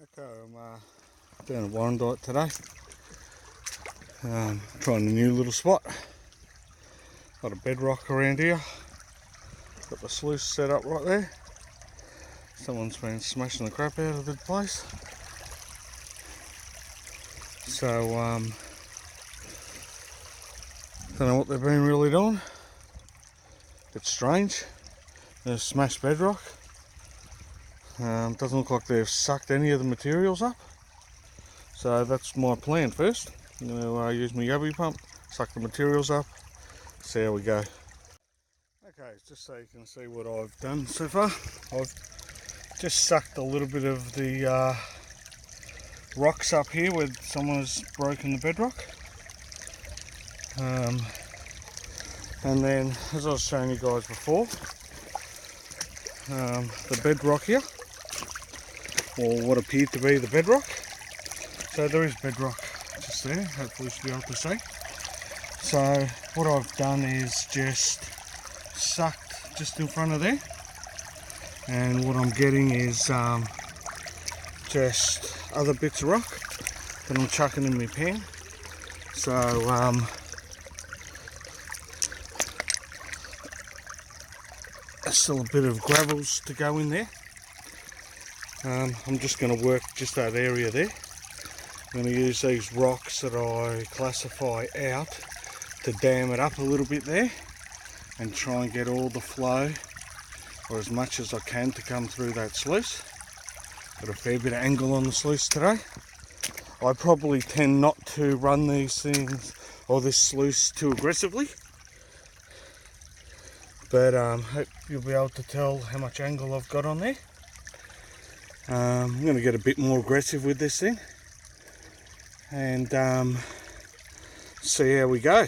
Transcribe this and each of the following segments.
Okay, I'm down at Warrandyte today. Trying a new little spot. Got a bedrock around here. Got the sluice set up right there. Someone's been smashing the crap out of the place. So, don't know what they've been really doing. Bit strange. There's smashed bedrock. Doesn't look like they've sucked any of the materials up. So that's my plan first. I'm going to use my yabby pump, suck the materials up, see how we go. Okay, just so you can see what I've done so far. I've just sucked a little bit of the rocks up here where someone's broken the bedrock. And then, as I was showing you guys before, the bedrock here, or what appeared to be the bedrock. So there is bedrock just there, hopefully you should be able to see. So what I've done is just sucked just in front of there, and what I'm getting is just other bits of rock that I'm chucking in my pan. So there's still a bit of gravels to go in there. I'm just going to work just that area there. I'm going to use these rocks that I classify out to dam it up a little bit there and try and get all the flow, or as much as I can, to come through that sluice. Got a fair bit of angle on the sluice today. I probably tend not to run these things or this sluice too aggressively, but hope you'll be able to tell how much angle I've got on there. I'm going to get a bit more aggressive with this thing and see how we go.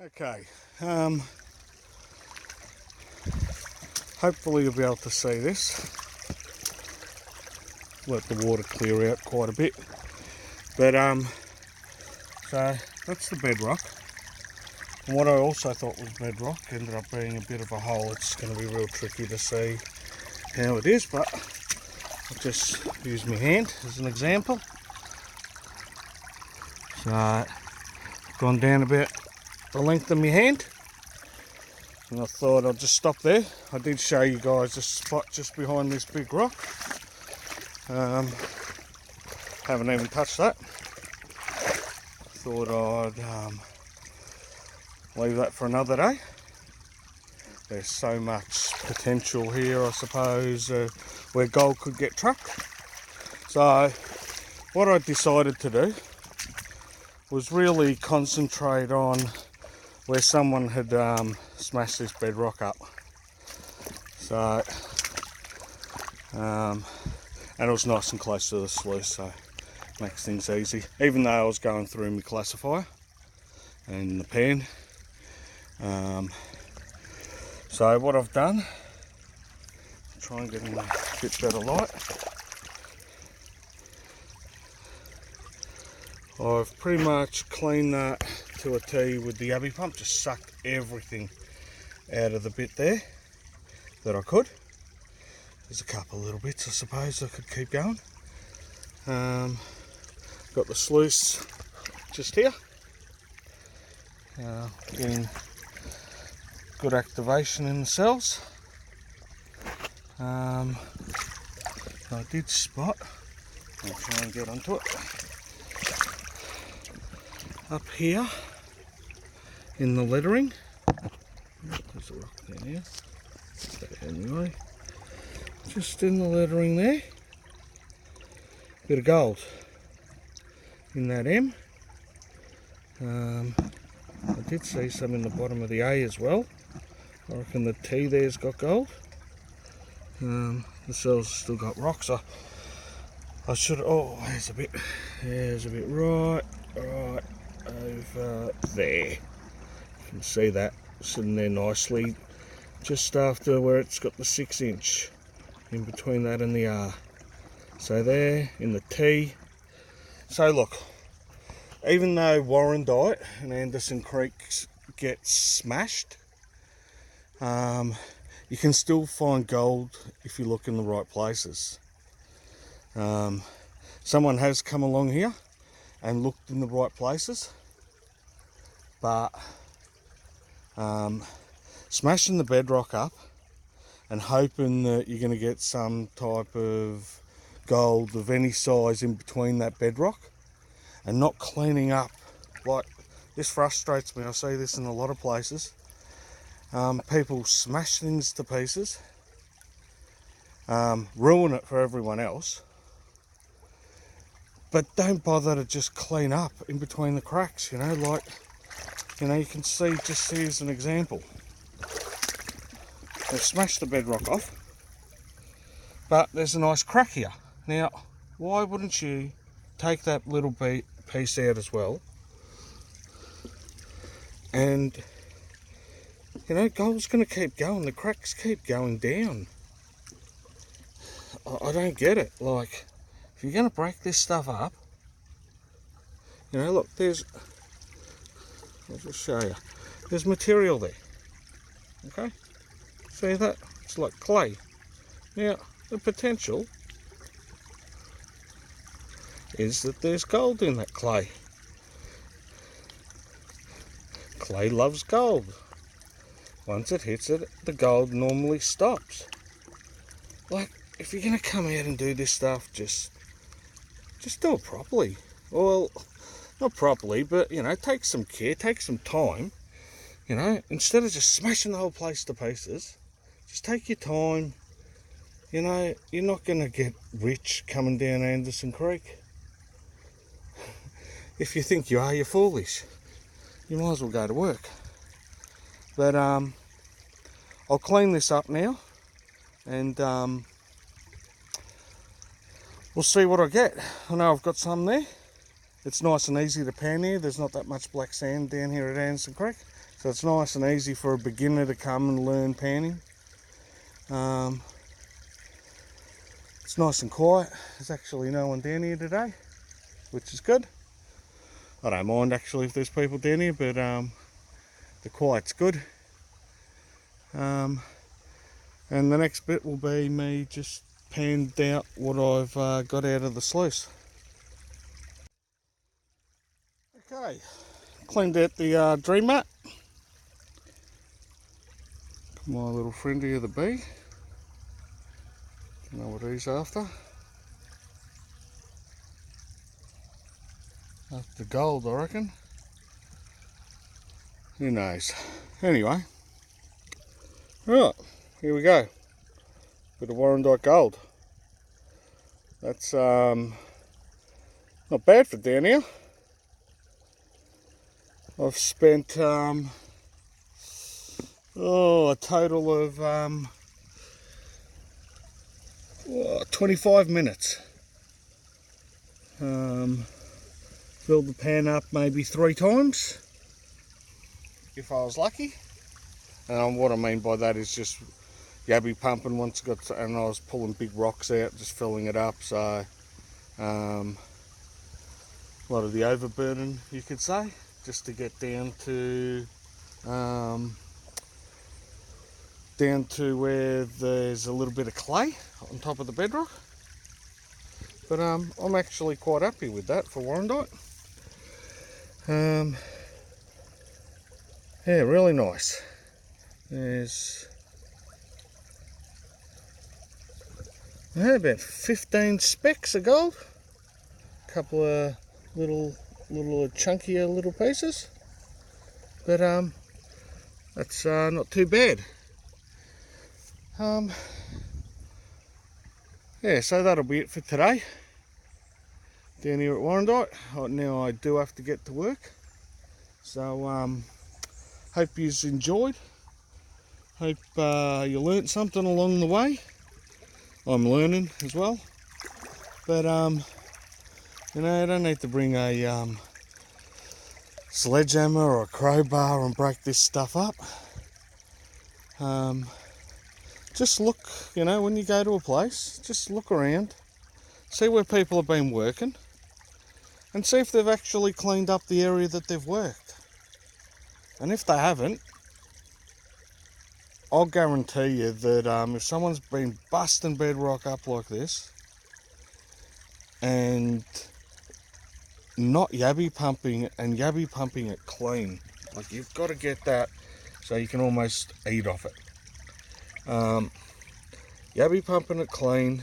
Okay, hopefully you'll be able to see this. Let the water clear out quite a bit, but so that's the bedrock. And what I also thought was bedrock ended up being a bit of a hole. It's going to be real tricky to see how it is, but I'll just use my hand as an example. So I've gone down about the length of my hand, and I thought I'd just stop there. I did show you guys a spot just behind this big rock. Haven't even touched that. Thought I'd leave that for another day. There's so much potential here, I suppose, where gold could get trapped. So what I decided to do was really concentrate on where someone had smashed this bedrock up. So and it was nice and close to the sluice, so makes things easy. Even though I was going through my classifier and the pan. So what I've done, try and get in a bit better light. I've pretty much cleaned that to a T with the yabby pump, just sucked everything out of the bit there that I could. There's a couple of little bits I suppose I could keep going. Got the sluice just here. Getting good activation in the cells. I did spot, I'll try and get onto it, up here in the lettering. There's a rock there now. So anyway, just in the lettering there, bit of gold in that M. I did see some in the bottom of the A as well. I reckon the T there's got gold. The cells still got rocks. I should. Oh, there's a bit. There's a bit right over there. You can see that sitting there nicely, just after where it's got the 6-inch in between that and the R. So there in the T. So look, even though Warrandyte and Anderson Creeks get smashed, you can still find gold if you look in the right places. Someone has come along here and looked in the right places, but smashing the bedrock up and hoping that you're going to get some type of gold of any size in between that bedrock and not cleaning up, like this frustrates me. I see this in a lot of places. People smash things to pieces, ruin it for everyone else, but don't bother to just clean up in between the cracks, you know, like, you know, you can see, just see as an example. They've smashed the bedrock off, but there's a nice crack here. Now, why wouldn't you take that little piece out as well? And, you know, gold's going to keep going. The cracks keep going down. I don't get it. Like, if you're going to break this stuff up, you know, look, I'll just show you. There's material there. Okay? See that? It's like clay. Now, the potential is that there's gold in that clay. Clay loves gold. Once it hits it, the gold normally stops. Like, if you're going to come out and do this stuff, just do it properly. Well, not properly, but, you know, take some care, take some time. You know, instead of just smashing the whole place to pieces, just take your time. You know, you're not going to get rich coming down Anderson Creek. If you think you are, you're foolish. You might as well go to work. But I'll clean this up now, and we'll see what I get. I know I've got some there. It's nice and easy to pan here. There's not that much black sand down here at Anderson Creek, so it's nice and easy for a beginner to come and learn panning. It's nice and quiet. There's actually no one down here today, which is good. I don't mind actually if there's people down here, but the quiet's good. And the next bit will be me just panned out what I've got out of the sluice. Okay, cleaned out the dream mat. My little friend here, the bee. You know what he's after. After gold, I reckon. Who knows? Anyway, right, here we go. Bit of Warrandyte gold. That's not bad for down here. I've spent a total of 25 minutes. Filled the pan up maybe 3 times, if I was lucky. And what I mean by that is just yabby pumping once it got, and I was pulling big rocks out, just filling it up. So a lot of the overburden, you could say, just to get down to where there's a little bit of clay on top of the bedrock. But I'm actually quite happy with that for Warrandyte. Yeah, really nice. There's about 15 specks of gold. A couple of little chunkier little pieces. But that's not too bad. Yeah, so that'll be it for today down here at Warrandyte. Now I do have to get to work, so hope you've enjoyed. Hope you learnt something along the way. I'm learning as well, but you know, I don't need to bring a sledgehammer or a crowbar and break this stuff up. Just look, you know, when you go to a place, just look around, see where people have been working, and see if they've actually cleaned up the area that they've worked. And if they haven't, I'll guarantee you that if someone's been busting bedrock up like this, and not yabby pumping, and yabby pumping it clean. Like, you've got to get that so you can almost eat off it. Yabby pumping it clean,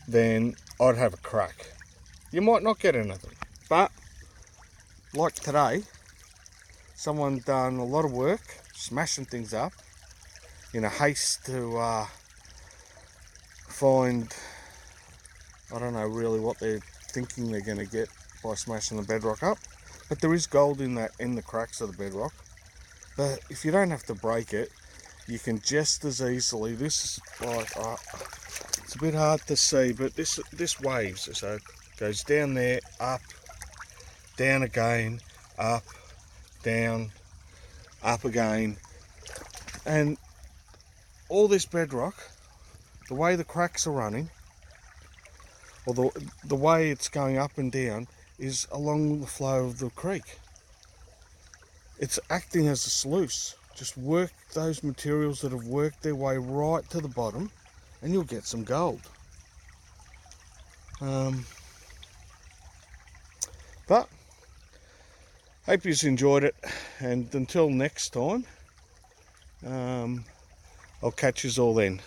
then I'd have a crack. You might not get anything, but like today, someone done a lot of work smashing things up in a haste to find, I don't know really what they're thinking they're going to get by smashing the bedrock up, but there is gold in the cracks of the bedrock. But if you don't have to break it, you can just as easily, this is like, it's a bit hard to see, but this waves, so it goes down there, up, down again, up, down, up again, and all this bedrock, the way the cracks are running, or the way it's going up and down, is along the flow of the creek. It's acting as a sluice. Just work those materials that have worked their way right to the bottom and you'll get some gold. But hope you've enjoyed it, and until next time, I'll catch you all then.